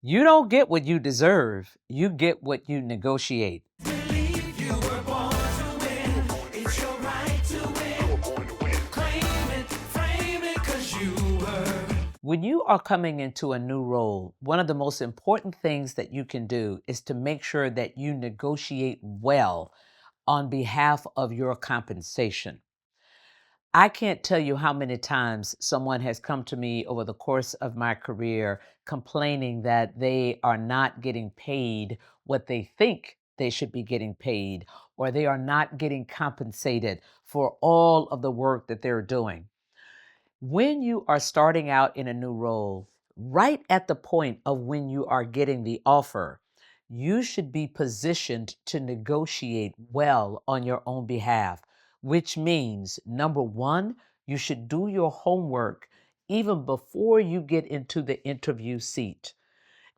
You don't get what you deserve, you get what you negotiate. Believe you were born to win. It's your right to win. Claim it, frame it, 'cause you were. When you are coming into a new role, one of the most important things that you can do is to make sure that you negotiate well on behalf of your compensation. I can't tell you how many times someone has come to me over the course of my career complaining that they are not getting paid what they think they should be getting paid, or they are not getting compensated for all of the work that they're doing. When you are starting out in a new role, right at the point of when you are getting the offer, you should be positioned to negotiate well on your own behalf, which means number one, you should do your homework even before you get into the interview seat.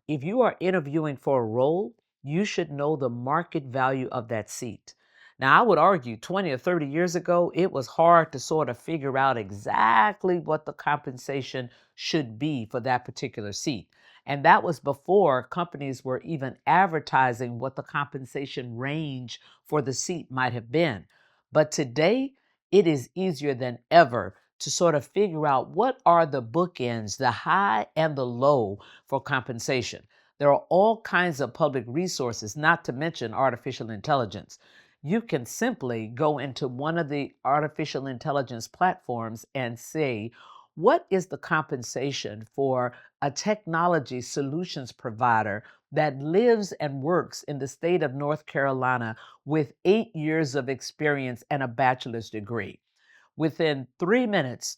If you are interviewing for a role, you should know the market value of that seat. Now, I would argue 20 or 30 years ago, it was hard to sort of figure out exactly what the compensation should be for that particular seat. And that was before companies were even advertising what the compensation range for the seat might have been. But today, it is easier than ever to sort of figure out what are the bookends, the high and the low for compensation. There are all kinds of public resources, not to mention artificial intelligence. You can simply go into one of the artificial intelligence platforms and say, what is the compensation for a technology solutions provider that lives and works in the state of North Carolina with 8 years of experience and a bachelor's degree? Within 3 minutes,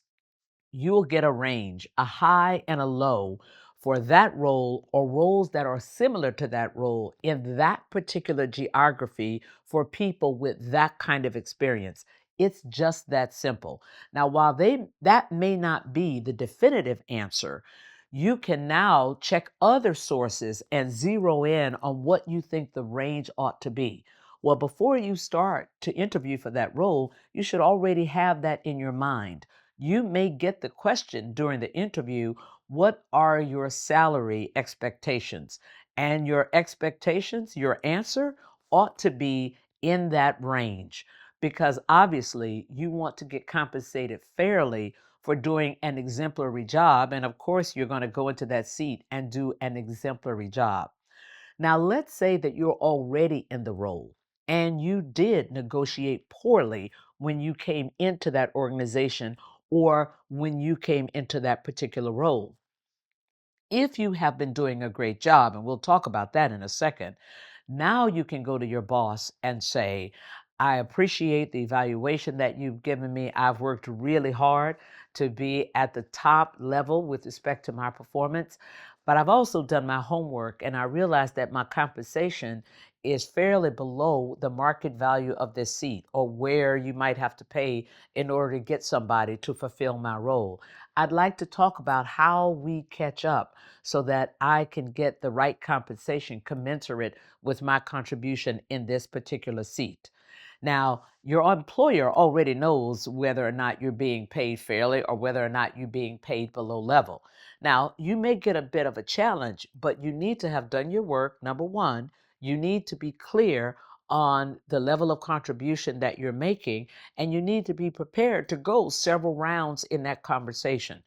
you will get a range, a high and a low for that role or roles that are similar to that role in that particular geography for people with that kind of experience. It's just that simple. Now, while that may not be the definitive answer, you can now check other sources and zero in on what you think the range ought to be. Well, before you start to interview for that role, you should already have that in your mind. You may get the question during the interview, what are your salary expectations? And your expectations, your answer ought to be in that range because obviously you want to get compensated fairly for doing an exemplary job. And of course, you're going to go into that seat and do an exemplary job. Now, let's say that you're already in the role and you did negotiate poorly when you came into that organization or when you came into that particular role. If you have been doing a great job, and we'll talk about that in a second, now you can go to your boss and say, I appreciate the evaluation that you've given me. I've worked really hard to be at the top level with respect to my performance, but I've also done my homework and I realized that my compensation is fairly below the market value of this seat or where you might have to pay in order to get somebody to fulfill my role. I'd like to talk about how we catch up so that I can get the right compensation commensurate with my contribution in this particular seat. Now, your employer already knows whether or not you're being paid fairly or whether or not you're being paid below level. Now, you may get a bit of a challenge, but you need to have done your work. Number one, you need to be clear on the level of contribution that you're making, and you need to be prepared to go several rounds in that conversation.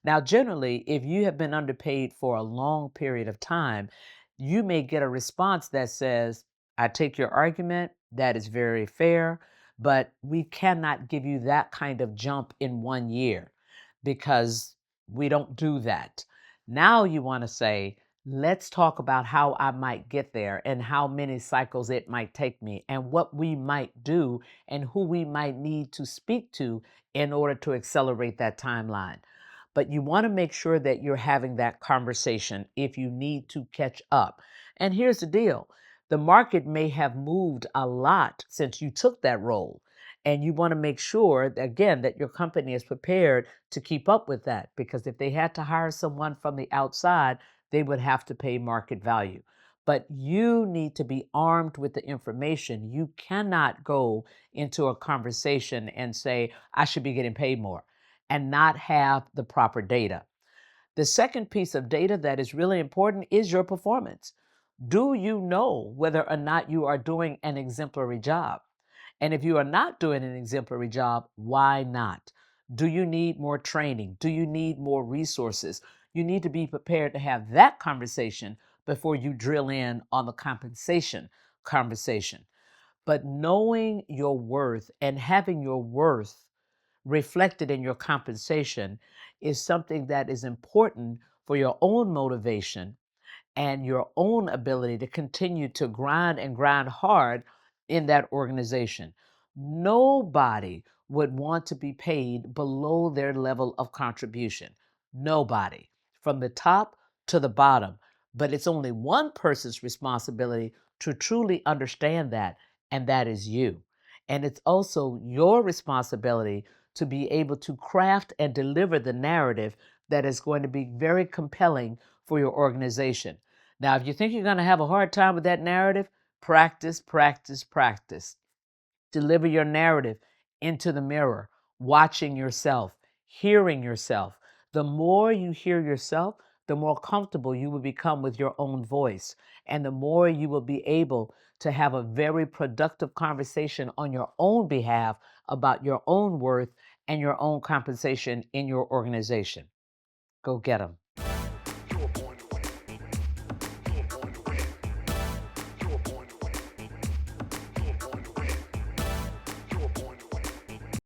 Now, generally, if you have been underpaid for a long period of time, you may get a response that says, I take your argument, that is very fair, but we cannot give you that kind of jump in 1 year because we don't do that. Now you want to say, let's talk about how I might get there and how many cycles it might take me and what we might do and who we might need to speak to in order to accelerate that timeline. But you want to make sure that you're having that conversation if you need to catch up. And here's the deal, the market may have moved a lot since you took that role. And you want to make sure, again, that your company is prepared to keep up with that. Because if they had to hire someone from the outside, they would have to pay market value. But you need to be armed with the information. You cannot go into a conversation and say, I should be getting paid more and not have the proper data. The second piece of data that is really important is your performance. Do you know whether or not you are doing an exemplary job? And if you are not doing an exemplary job, why not? Do you need more training? Do you need more resources? You need to be prepared to have that conversation before you drill in on the compensation conversation. But knowing your worth and having your worth reflected in your compensation is something that is important for your own motivation and your own ability to continue to grind and grind hard in that organization. Nobody would want to be paid below their level of contribution. Nobody, from the top to the bottom. But it's only one person's responsibility to truly understand that, and that is you. And it's also your responsibility to be able to craft and deliver the narrative that is going to be very compelling for your organization. Now, if you think you're going to have a hard time with that narrative, practice, practice, practice. Deliver your narrative into the mirror, watching yourself, hearing yourself. The more you hear yourself, the more comfortable you will become with your own voice, and the more you will be able to have a very productive conversation on your own behalf about your own worth and your own compensation in your organization. Go get them.